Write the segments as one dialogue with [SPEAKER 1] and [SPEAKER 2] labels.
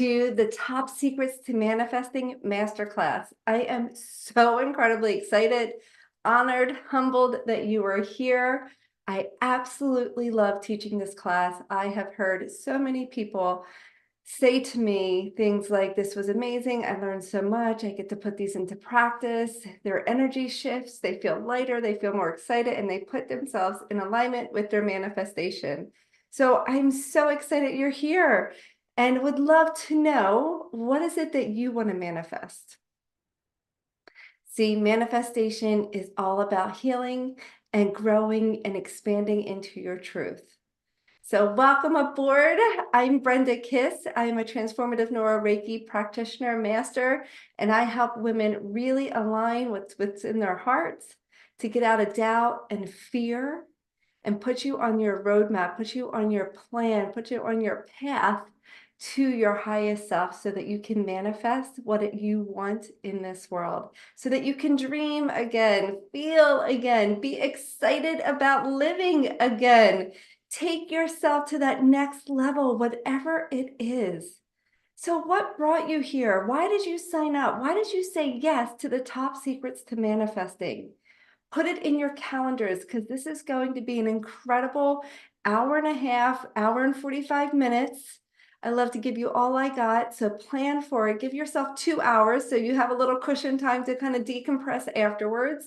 [SPEAKER 1] to the Top Secrets to Manifesting Masterclass. I am so incredibly excited, honored, humbled that you are here. I absolutely love teaching this class. I have heard so many people say to me things like, this was amazing, I learned so much, I get to put these into practice. Their energy shifts, they feel lighter, they feel more excited, and they put themselves in alignment with their manifestation. So I'm so excited you're here and would love to know, what is it that you want to manifest? See, manifestation is all about healing and growing and expanding into your truth. So welcome aboard. I'm Brenda Kiss. I'm a transformative neuro Reiki practitioner master, and I help women really align with what's in their hearts to get out of doubt and fear and put you on your roadmap, put you on your plan, put you on your path to your highest self so that you can manifest what you want in this world, so that you can dream again, feel again, be excited about living again. Take yourself to that next level, whatever it is. So what brought you here? Why did you sign up? Why did you say yes to the Top Secrets to Manifesting? Put it in your calendars, because this is going to be an incredible hour and a half, hour and 45 minutes. I love to give you all I got, so plan for it. Give yourself 2 hours so you have a little cushion time to kind of decompress afterwards.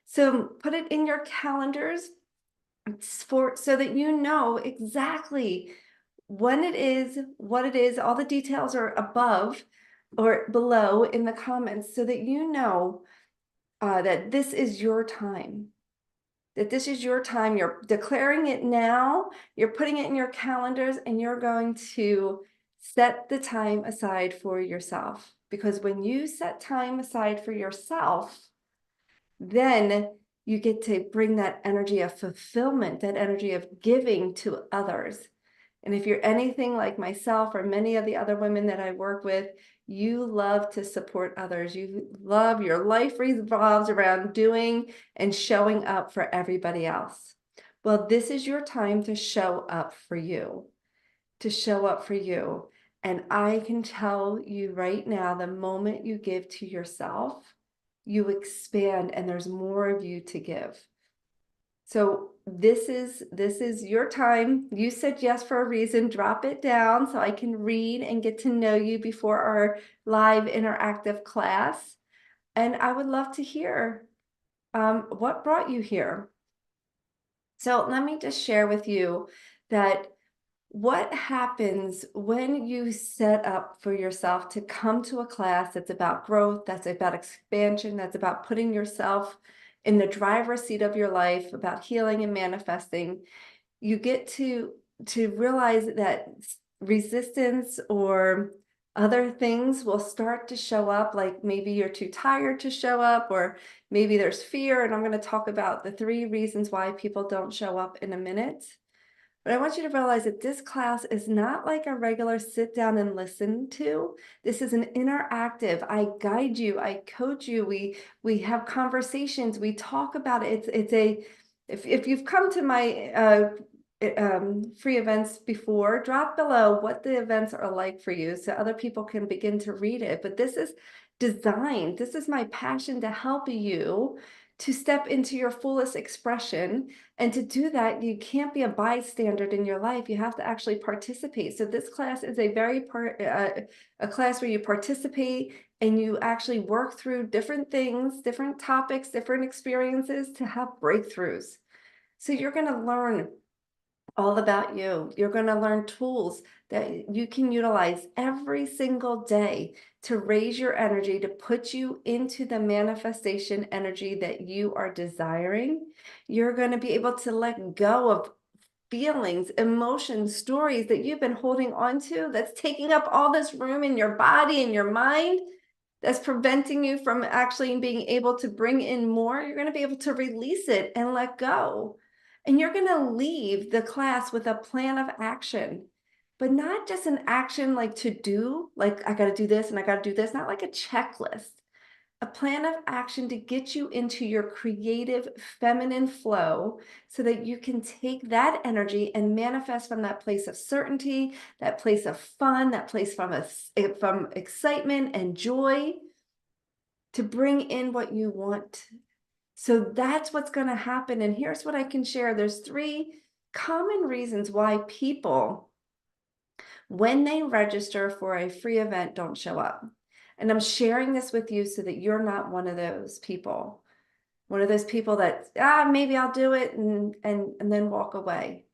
[SPEAKER 1] So put it in your calendars so that you know exactly when it is, what it is. All the details are above or below in the comments so that you know that this is your time. That this is your time. You're declaring it now, you're putting it in your calendars, and you're going to set the time aside for yourself. Because when you set time aside for yourself, then you get to bring that energy of fulfillment, that energy of giving to others. And if you're anything like myself or many of the other women that I work with, you love to support others. You love, your life revolves around doing and showing up for everybody else. Well, this is your time to show up for you, to show up for you. And I can tell you right now, the moment you give to yourself, you expand and there's more of you to give. So this is your time. You said yes for a reason. Drop it down so I can read and get to know you before our live interactive class. And I would love to hear what brought you here. So let me just share with you that what happens when you set up for yourself to come to a class that's about growth, that's about expansion, that's about putting yourself in the driver's seat of your life, about healing and manifesting. You get to realize that resistance or other things will start to show up, like maybe you're too tired to show up, or maybe there's fear. And I'm going to talk about the 3 reasons why people don't show up in a minute. But I want you to realize that this class is not like a regular sit down and listen to. This is an interactive. I guide you, I coach you, we have conversations, we talk about it. If you've come to my free events before, drop below what the events are like for you so other people can begin to read it. But this is designed, this is my passion to help you to step into your fullest expression. And to do that, you can't be a bystander in your life. You have to actually participate. So this class is a a class where you participate and you actually work through different things, different topics, different experiences to have breakthroughs. So you're going to learn all about you. You're going to learn tools that you can utilize every single day to raise your energy, to put you into the manifestation energy that you are desiring. You're going to be able to let go of feelings, emotions, stories that you've been holding on to, that's taking up all this room in your body and your mind, that's preventing you from actually being able to bring in more. You're going to be able to release it and let go. And you're going to leave the class with a plan of action, but not just an action like to do, like I got to do this and I got to do this, not like a checklist, a plan of action to get you into your creative feminine flow so that you can take that energy and manifest from that place of certainty, that place of fun, that place from excitement and joy to bring in what you want. So that's what's going to happen. And here's what I can share. There's 3 common reasons why people, when they register for a free event, don't show up. And I'm sharing this with you so that you're not one of those people. One of those people that, maybe I'll do it and then walk away.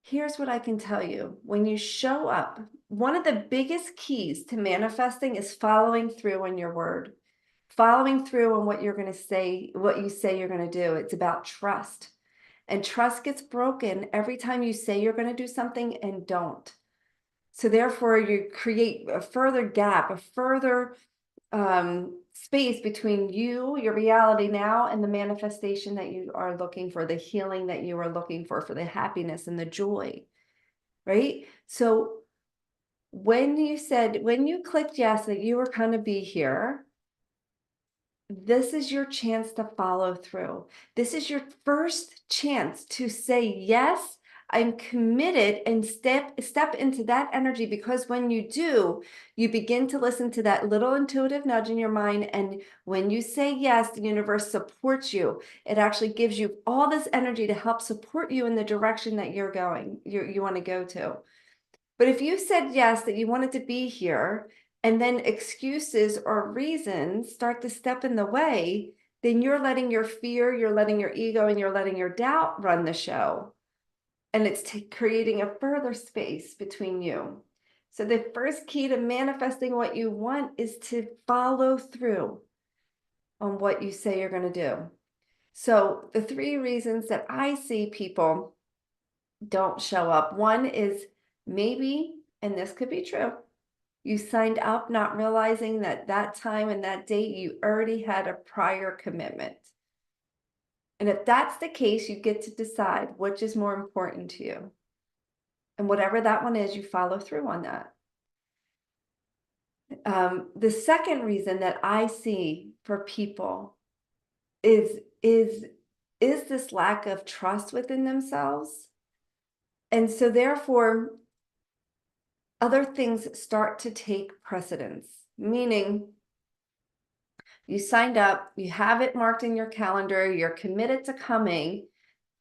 [SPEAKER 1] Here's what I can tell you. When you show up, one of the biggest keys to manifesting is following through on your word. Following through on what you're going to say, what you say you're going to do. It's about trust. And trust gets broken every time you say you're going to do something and don't. So therefore, you create a further gap, a further space between you, your reality now, and the manifestation that you are looking for, the healing that you are looking for the happiness and the joy, right? So when you clicked yes that you were going to be here, this is your chance to follow through. This is your first chance to say, yes, I'm committed, and step into that energy, because when you do, you begin to listen to that little intuitive nudge in your mind. And when you say yes, the universe supports you. It actually gives you all this energy to help support you in the direction that you're going, you want to go to. But if you said yes, that you wanted to be here, and then excuses or reasons start to step in the way, then you're letting your fear, you're letting your ego, and you're letting your doubt run the show. And it's creating a further space between you. So the first key to manifesting what you want is to follow through on what you say you're going to do. So the 3 reasons that I see people don't show up. One is maybe, and this could be true, you signed up not realizing that that time and that date you already had a prior commitment. And if that's the case, you get to decide which is more important to you. And whatever that one is, you follow through on that. The second reason that I see for people is this lack of trust within themselves. And so therefore, other things start to take precedence, meaning you signed up, you have it marked in your calendar, you're committed to coming,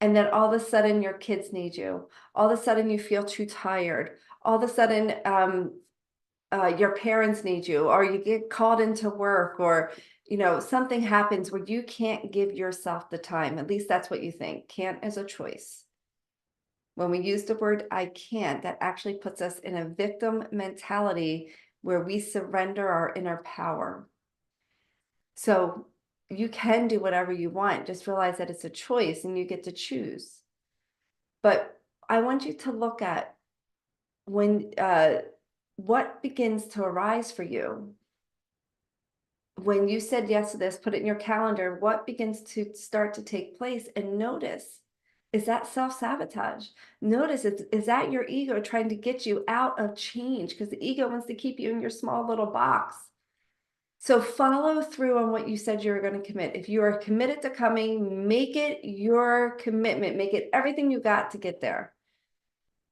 [SPEAKER 1] and then all of a sudden your kids need you. All of a sudden you feel too tired. All of a sudden your parents need you, or you get called into work, or something happens where you can't give yourself the time. At least that's what you think. Can't as a choice. When we use the word I can't, that actually puts us in a victim mentality where we surrender our inner power. So you can do whatever you want. Just realize that it's a choice and you get to choose. But I want you to look at when what begins to arise for you. When you said yes to this, put it in your calendar, what begins to start to take place, and notice. Is that self-sabotage? Notice, is that your ego trying to get you out of change? Because the ego wants to keep you in your small little box. So follow through on what you said you were going to commit. If you are committed to coming, make it your commitment. Make it everything you got to get there.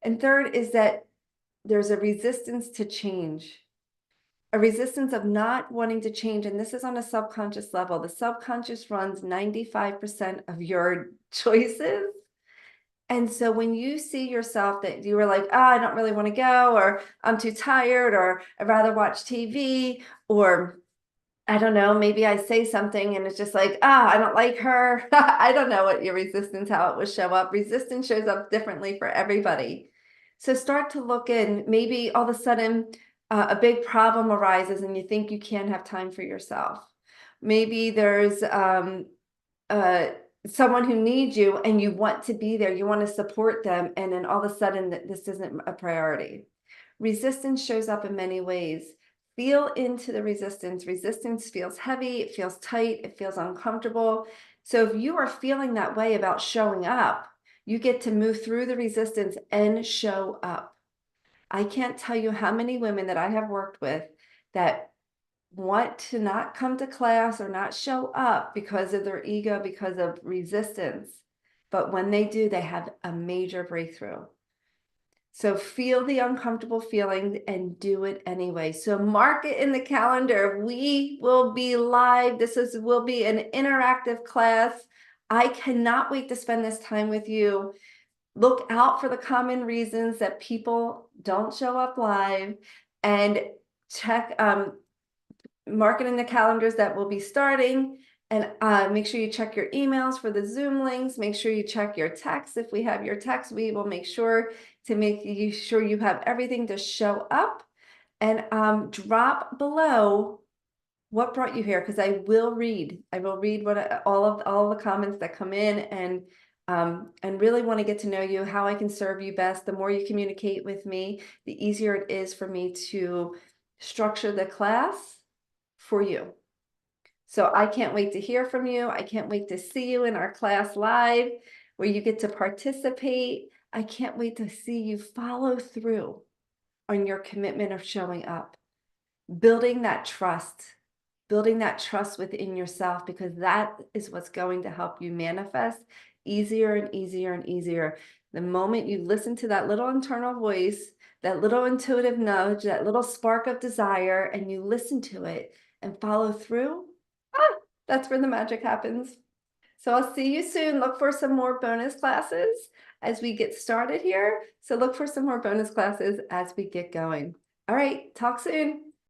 [SPEAKER 1] And third is that there's a resistance to change. A resistance of not wanting to change. And this is on a subconscious level. The subconscious runs 95% of your choices. And so when you see yourself that you were like, I don't really want to go, or I'm too tired, or I'd rather watch TV, or I don't know, maybe I say something and it's just like, I don't like her. I don't know what your resistance, how it would show up. Resistance shows up differently for everybody. So start to look in. Maybe all of a sudden a big problem arises and you think you can't have time for yourself. Maybe there's someone who needs you and you want to be there, you want to support them, and then all of a sudden this isn't a priority. Resistance shows up in many ways. Feel into the resistance. Resistance feels heavy, it feels tight, it feels uncomfortable. So if you are feeling that way about showing up, you get to move through the resistance and show up. I can't tell you how many women that I have worked with that want to not come to class or not show up because of their ego, because of resistance. But when they do, they have a major breakthrough. So feel the uncomfortable feelings and do it anyway. So mark it in the calendar. We will be live. Will be an interactive class. I cannot wait to spend this time with you. Look out for the common reasons that people don't show up live, and check mark it in the calendars that will be starting, and make sure you check your emails for the Zoom links. Make sure you check your texts. If we have your text, we will make sure to make you sure you have everything to show up, and drop below what brought you here, because I will read what all the comments that come in, and really want to get to know you, how I can serve you best. The more you communicate with me, the easier it is for me to structure the class for you. So I can't wait to hear from you. I can't wait to see you in our class live where you get to participate. I can't wait to see you follow through on your commitment of showing up, building that trust, within yourself, because that is what's going to help you manifest easier and easier and easier. The moment you listen to that little internal voice, that little intuitive nudge, that little spark of desire, and you listen to it and follow through, that's where the magic happens. So I'll see you soon. Look for some more bonus classes as we get started here. So look for some more bonus classes as we get going. All right, talk soon.